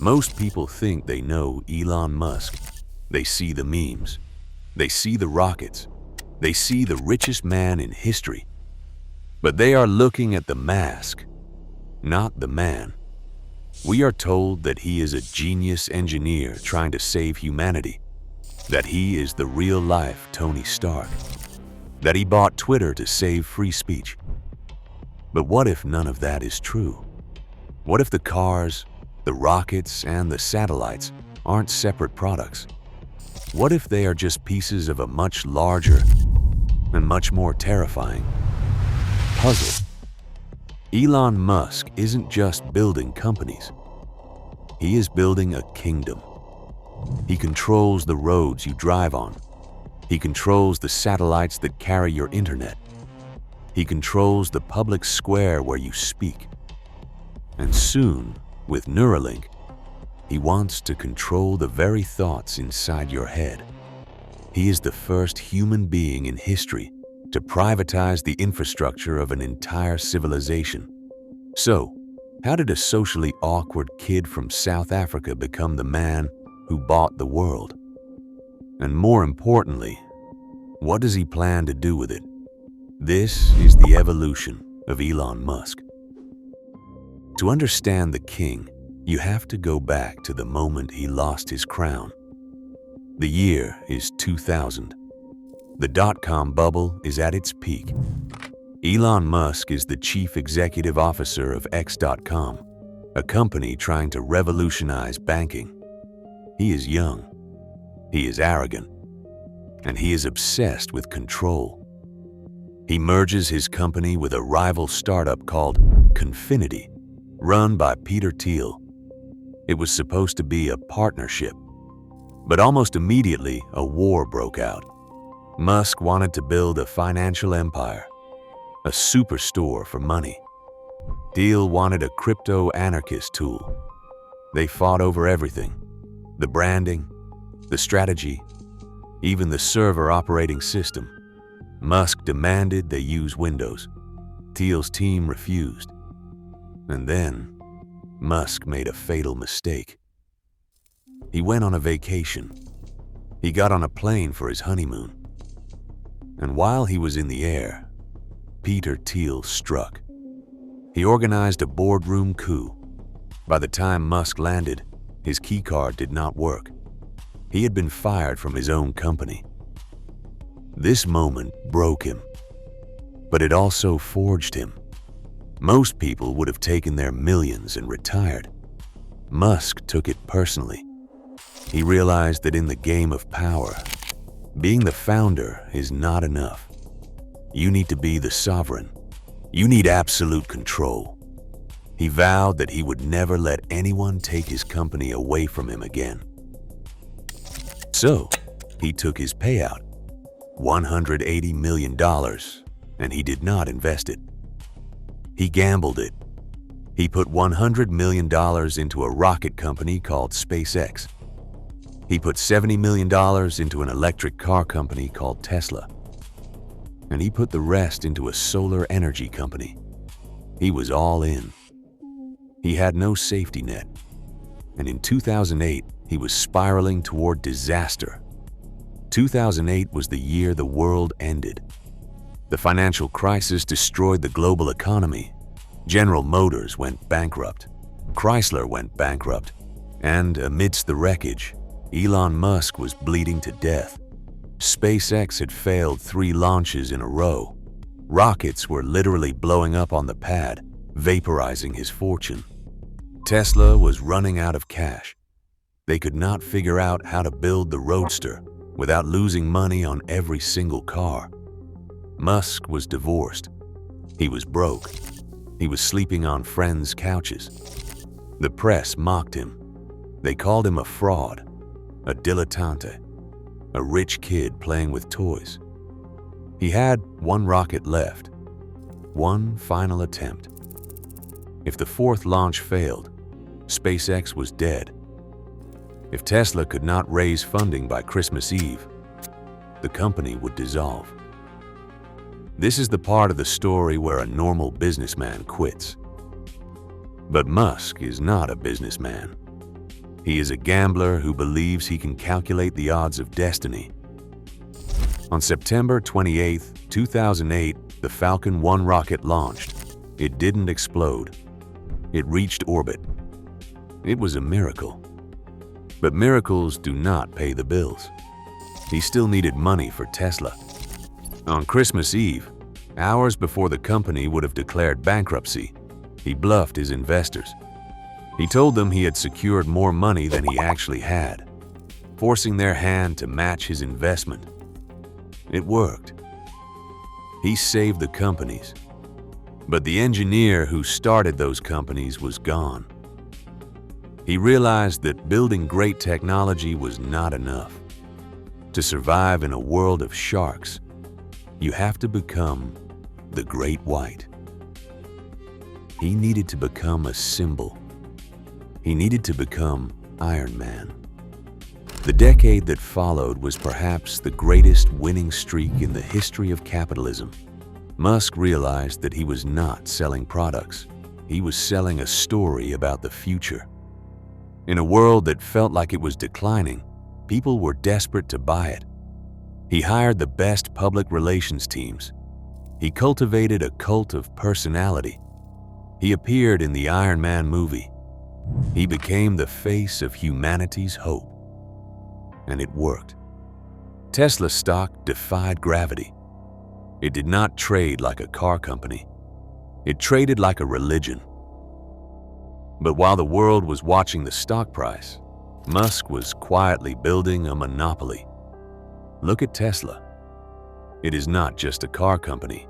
Most people think they know Elon Musk. They see the memes. They see the rockets. They see the richest man in history. But they are looking at the mask, not the man. We are told that he is a genius engineer trying to save humanity, that he is the real-life Tony Stark, that he bought Twitter to save free speech. But what if none of that is true? What if the cars, the rockets, and the satellites aren't separate products? What if they are just pieces of a much larger and much more terrifying puzzle? Elon Musk isn't just building companies. He is building a kingdom. He controls the roads you drive on. He controls the satellites that carry your internet. He controls the public square where you speak. And soon, with Neuralink, he wants to control the very thoughts inside your head. He is the first human being in history to privatize the infrastructure of an entire civilization. So, how did a socially awkward kid from South Africa become the man who bought the world? And more importantly, what does he plan to do with it? This is the evolution of Elon Musk. To understand the king, you have to go back to the moment he lost his crown. The year is 2000. The dot-com bubble is at its peak. Elon Musk is the chief executive officer of X.com, a company trying to revolutionize banking. He is young, he is arrogant, and he is obsessed with control. He merges his company with a rival startup called Confinity, run by Peter Thiel. It was supposed to be a partnership, but almost immediately a war broke out. Musk wanted to build a financial empire, a superstore for money. Thiel wanted a crypto-anarchist tool. They fought over everything: the branding, the strategy, even the server operating system. Musk demanded they use Windows. Thiel's team refused. And then, Musk made a fatal mistake. He went on a vacation. He got on a plane for his honeymoon. And while he was in the air, Peter Thiel struck. He organized a boardroom coup. By the time Musk landed, his keycard did not work. He had been fired from his own company. This moment broke him, but it also forged him. Most people would have taken their millions and retired. Musk took it personally. He realized that in the game of power, being the founder is not enough. You need to be the sovereign. You need absolute control. He vowed that he would never let anyone take his company away from him again. So, he took his payout, $180 million, and he did not invest it. He gambled it. He put $100 million into a rocket company called SpaceX. He put $70 million into an electric car company called Tesla. And he put the rest into a solar energy company. He was all in. He had no safety net. And in 2008, he was spiraling toward disaster. 2008 was the year the world ended. The financial crisis destroyed the global economy. General Motors went bankrupt. Chrysler went bankrupt. And amidst the wreckage, Elon Musk was bleeding to death. SpaceX had failed 3 launches in a row. Rockets were literally blowing up on the pad, vaporizing his fortune. Tesla was running out of cash. They could not figure out how to build the Roadster without losing money on every single car. Musk was divorced. He was broke. He was sleeping on friends' couches. The press mocked him. They called him a fraud, a dilettante, a rich kid playing with toys. He had one rocket left, one final attempt. If the 4th launch failed, SpaceX was dead. If Tesla could not raise funding by Christmas Eve, the company would dissolve. This is the part of the story where a normal businessman quits. But Musk is not a businessman. He is a gambler who believes he can calculate the odds of destiny. On September 28, 2008, the Falcon 1 rocket launched. It didn't explode. It reached orbit. It was a miracle. But miracles do not pay the bills. He still needed money for Tesla. On Christmas Eve, hours before the company would have declared bankruptcy, he bluffed his investors. He told them he had secured more money than he actually had, forcing their hand to match his investment. It worked. He saved the companies. But the engineer who started those companies was gone. He realized that building great technology was not enough. To survive in a world of sharks, you have to become the Great White. He needed to become a symbol. He needed to become Iron Man. The decade that followed was perhaps the greatest winning streak in the history of capitalism. Musk realized that he was not selling products. He was selling a story about the future. In a world that felt like it was declining, people were desperate to buy it. He hired the best public relations teams. He cultivated a cult of personality. He appeared in the Iron Man movie. He became the face of humanity's hope. And it worked. Tesla stock defied gravity. It did not trade like a car company. It traded like a religion. But while the world was watching the stock price, Musk was quietly building a monopoly. Look at Tesla. It is not just a car company.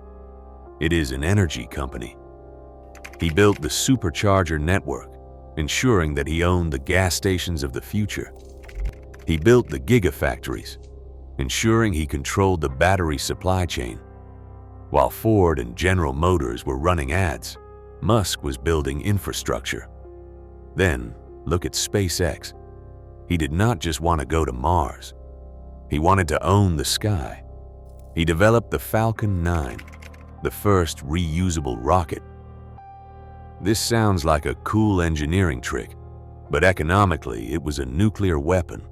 It is an energy company. He built the supercharger network, ensuring that he owned the gas stations of the future. He built the gigafactories, ensuring he controlled the battery supply chain. While Ford and General Motors were running ads, Musk was building infrastructure. Then, look at SpaceX. He did not just want to go to Mars. He wanted to own the sky. He developed the Falcon 9, the first reusable rocket. This sounds like a cool engineering trick, but economically it was a nuclear weapon.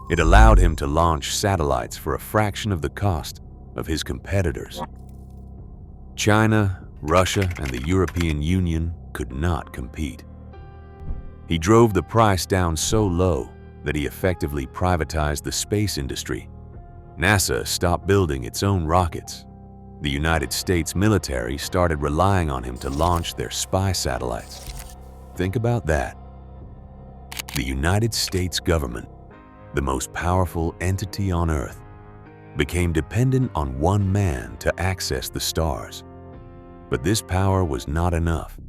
It allowed him to launch satellites for a fraction of the cost of his competitors. China, Russia, and the European Union could not compete. He drove the price down so low that he effectively privatized the space industry. NASA stopped building its own rockets. The United States military started relying on him to launch their spy satellites. Think about that. The United States government, the most powerful entity on Earth, became dependent on one man to access the stars. But this power was not enough.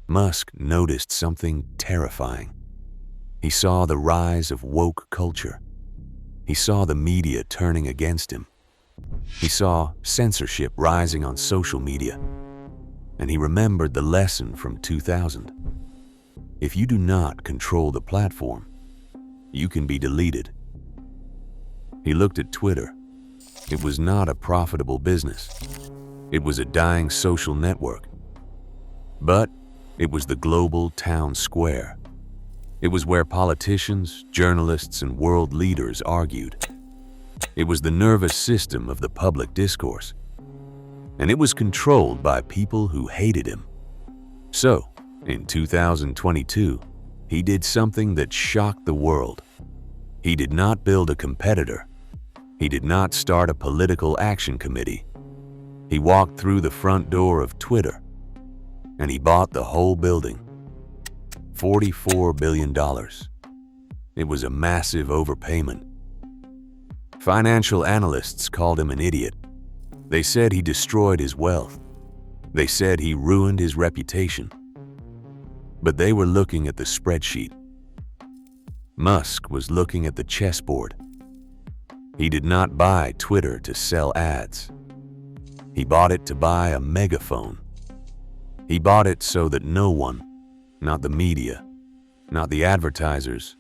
Musk noticed something terrifying. He saw the rise of woke culture. He saw the media turning against him. He saw censorship rising on social media. And he remembered the lesson from 2000. If you do not control the platform, you can be deleted. He looked at Twitter. It was not a profitable business. It was a dying social network. But it was the global town square. It was where politicians, journalists, and world leaders argued. It was the nervous system of the public discourse. And it was controlled by people who hated him. So, in 2022, he did something that shocked the world. He did not build a competitor. He did not start a political action committee. He walked through the front door of Twitter, and he bought the whole building. $44 billion. It was a massive overpayment. Financial analysts called him an idiot. They said he destroyed his wealth. They said he ruined his reputation. But they were looking at the spreadsheet. Musk was looking at the chessboard. He did not buy Twitter to sell ads. He bought it to buy a megaphone. He bought it so that no one, not the media, not the advertisers,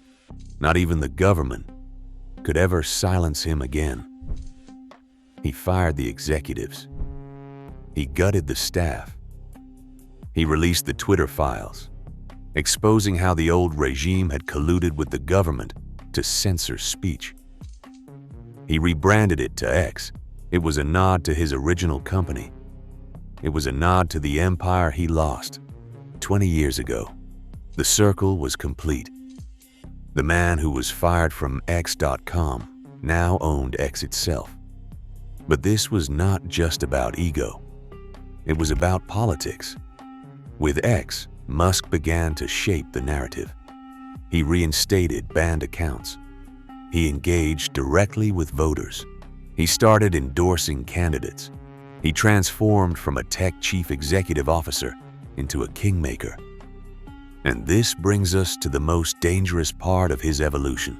not even the government, could ever silence him again. He fired the executives. He gutted the staff. He released the Twitter files, exposing how the old regime had colluded with the government to censor speech. He rebranded it to X. It was a nod to his original company. It was a nod to the empire he lost 20 years ago. The circle was complete. The man who was fired from X.com now owned X itself. But this was not just about ego. It was about politics. With X, Musk began to shape the narrative. He reinstated banned accounts. He engaged directly with voters. He started endorsing candidates. He transformed from a tech chief executive officer into a kingmaker. And this brings us to the most dangerous part of his evolution.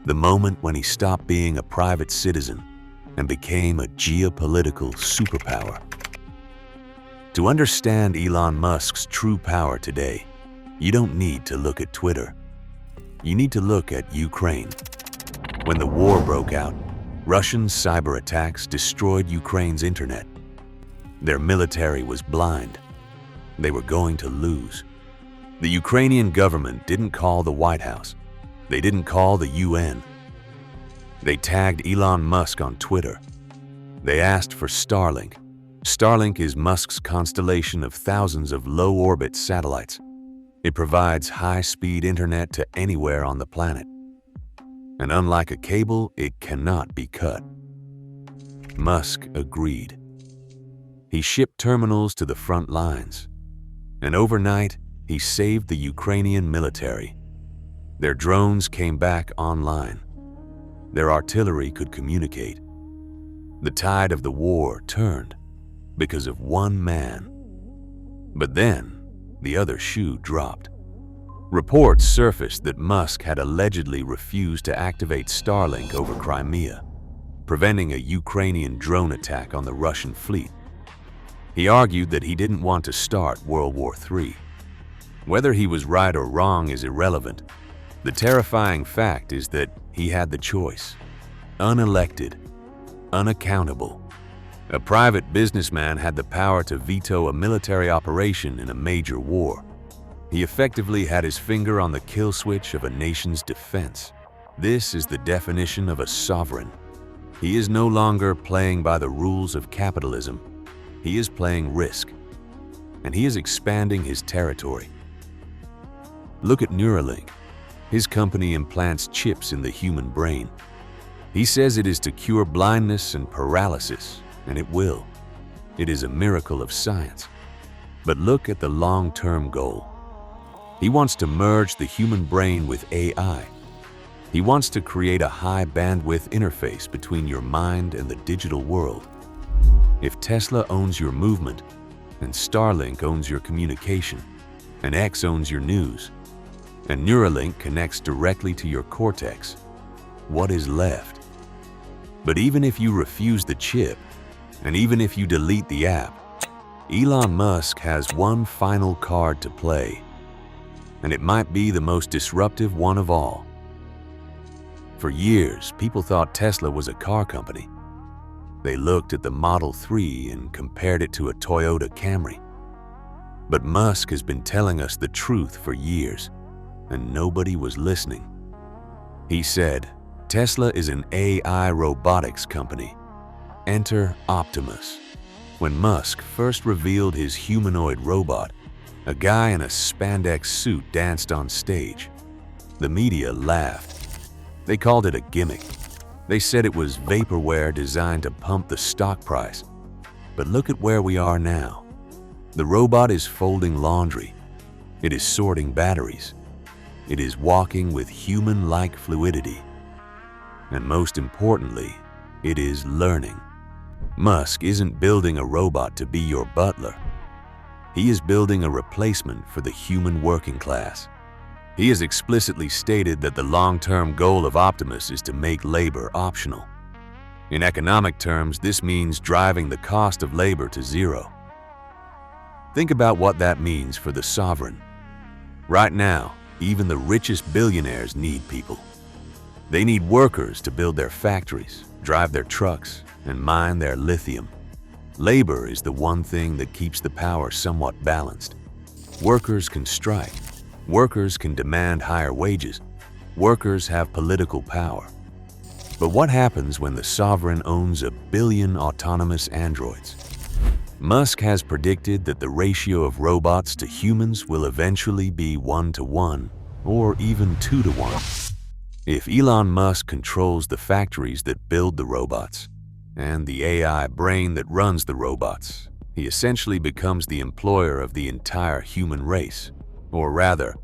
The moment when he stopped being a private citizen and became a geopolitical superpower. To understand Elon Musk's true power today, you don't need to look at Twitter. You need to look at Ukraine. When the war broke out, Russian cyber attacks destroyed Ukraine's internet. Their military was blind. They were going to lose. The Ukrainian government didn't call the White House. They didn't call the UN. They tagged Elon Musk on Twitter. They asked for Starlink. Starlink is Musk's constellation of thousands of low-orbit satellites. It provides high-speed internet to anywhere on the planet. And unlike a cable, it cannot be cut. Musk agreed. He shipped terminals to the front lines. And overnight, he saved the Ukrainian military. Their drones came back online. Their artillery could communicate. The tide of the war turned because of one man. But then, the other shoe dropped. Reports surfaced that Musk had allegedly refused to activate Starlink over Crimea, preventing a Ukrainian drone attack on the Russian fleet. He argued that he didn't want to start World War III. Whether he was right or wrong is irrelevant. The terrifying fact is that he had the choice. Unelected, unaccountable. A private businessman had the power to veto a military operation in a major war. He effectively had his finger on the kill switch of a nation's defense. This is the definition of a sovereign. He is no longer playing by the rules of capitalism. He is playing risk. And he is expanding his territory. Look at Neuralink. His company implants chips in the human brain. He says it is to cure blindness and paralysis, and it will. It is a miracle of science. But look at the long-term goal. He wants to merge the human brain with AI. He wants to create a high-bandwidth interface between your mind and the digital world. If Tesla owns your movement, and Starlink owns your communication, and X owns your news, and Neuralink connects directly to your cortex, what is left? But even if you refuse the chip, and even if you delete the app, Elon Musk has one final card to play, and it might be the most disruptive one of all. For years, people thought Tesla was a car company. They looked at the Model 3 and compared it to a Toyota Camry. But Musk has been telling us the truth for years, and nobody was listening. He said, Tesla is an AI robotics company. Enter Optimus. When Musk first revealed his humanoid robot, a guy in a spandex suit danced on stage. The media laughed. They called it a gimmick. They said it was vaporware designed to pump the stock price. But look at where we are now. The robot is folding laundry. It is sorting batteries. It is walking with human-like fluidity. And most importantly, it is learning. Musk isn't building a robot to be your butler. He is building a replacement for the human working class. He has explicitly stated that the long-term goal of Optimus is to make labor optional. In economic terms, this means driving the cost of labor to zero. Think about what that means for the sovereign. Right now, even the richest billionaires need people. They need workers to build their factories, drive their trucks, and mine their lithium. Labor is the one thing that keeps the power somewhat balanced. Workers can strike. Workers can demand higher wages. Workers have political power. But what happens when the sovereign owns 1 billion autonomous androids? Musk has predicted that the ratio of robots to humans will eventually be 1-to-1, or even 2-to-1. If Elon Musk controls the factories that build the robots, and the AI brain that runs the robots, he essentially becomes the employer of the entire human race. Or rather,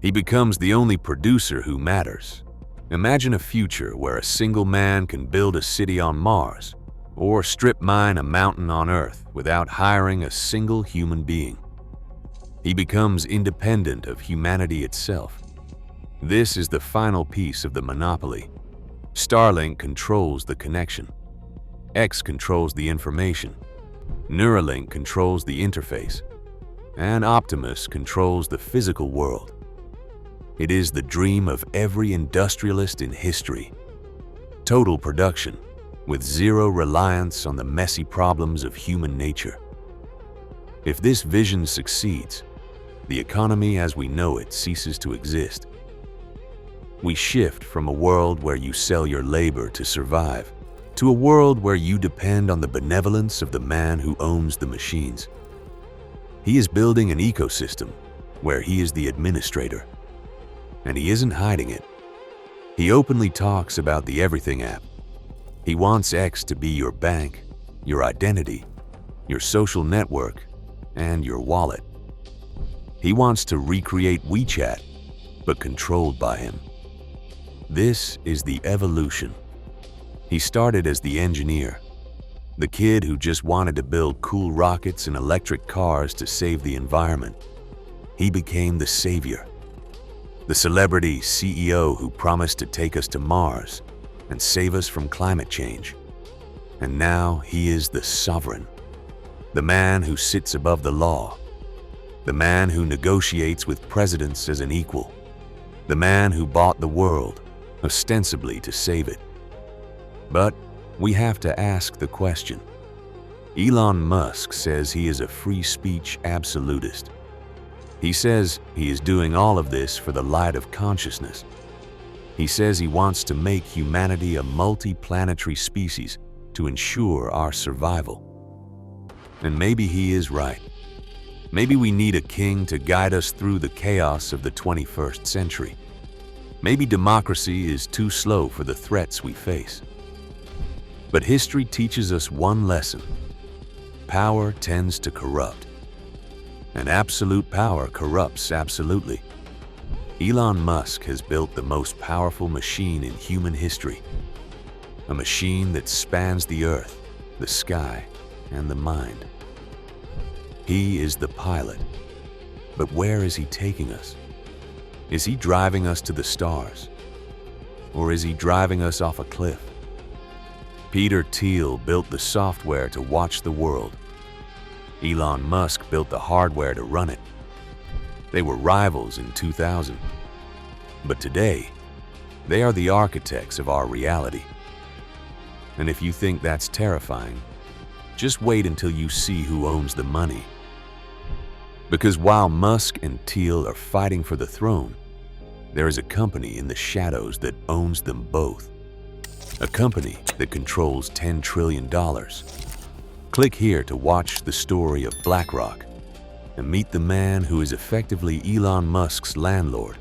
he becomes the only producer who matters. Imagine a future where a single man can build a city on Mars, or strip mine a mountain on Earth without hiring a single human being. He becomes independent of humanity itself. This is the final piece of the monopoly. Starlink controls the connection. X controls the information. Neuralink controls the interface. And Optimus controls the physical world. It is the dream of every industrialist in history. Total production, with zero reliance on the messy problems of human nature. If this vision succeeds, the economy as we know it ceases to exist. We shift from a world where you sell your labor to survive, to a world where you depend on the benevolence of the man who owns the machines. He is building an ecosystem where he is the administrator. And he isn't hiding it. He openly talks about the Everything app. He wants X to be your bank, your identity, your social network, and your wallet. He wants to recreate WeChat, but controlled by him. This is the evolution. He started as the engineer, the kid who just wanted to build cool rockets and electric cars to save the environment. He became the savior. The celebrity CEO who promised to take us to Mars and save us from climate change. And now he is the sovereign, the man who sits above the law, the man who negotiates with presidents as an equal, the man who bought the world, ostensibly to save it. But we have to ask the question. Elon Musk says he is a free speech absolutist. He says he is doing all of this for the light of consciousness. He says he wants to make humanity a multi-planetary species to ensure our survival. And maybe he is right. Maybe we need a king to guide us through the chaos of the 21st century. Maybe democracy is too slow for the threats we face. But history teaches us one lesson. Power tends to corrupt. And absolute power corrupts absolutely. Elon Musk has built the most powerful machine in human history. A machine that spans the earth, the sky, and the mind. He is the pilot. But where is he taking us? Is he driving us to the stars? Or is he driving us off a cliff? Peter Thiel built the software to watch the world. Elon Musk built the hardware to run it. They were rivals in 2000. But today, they are the architects of our reality. And if you think that's terrifying, just wait until you see who owns the money. Because while Musk and Thiel are fighting for the throne, there is a company in the shadows that owns them both. A company that controls $10 trillion. Click here to watch the story of BlackRock and meet the man who is effectively Elon Musk's landlord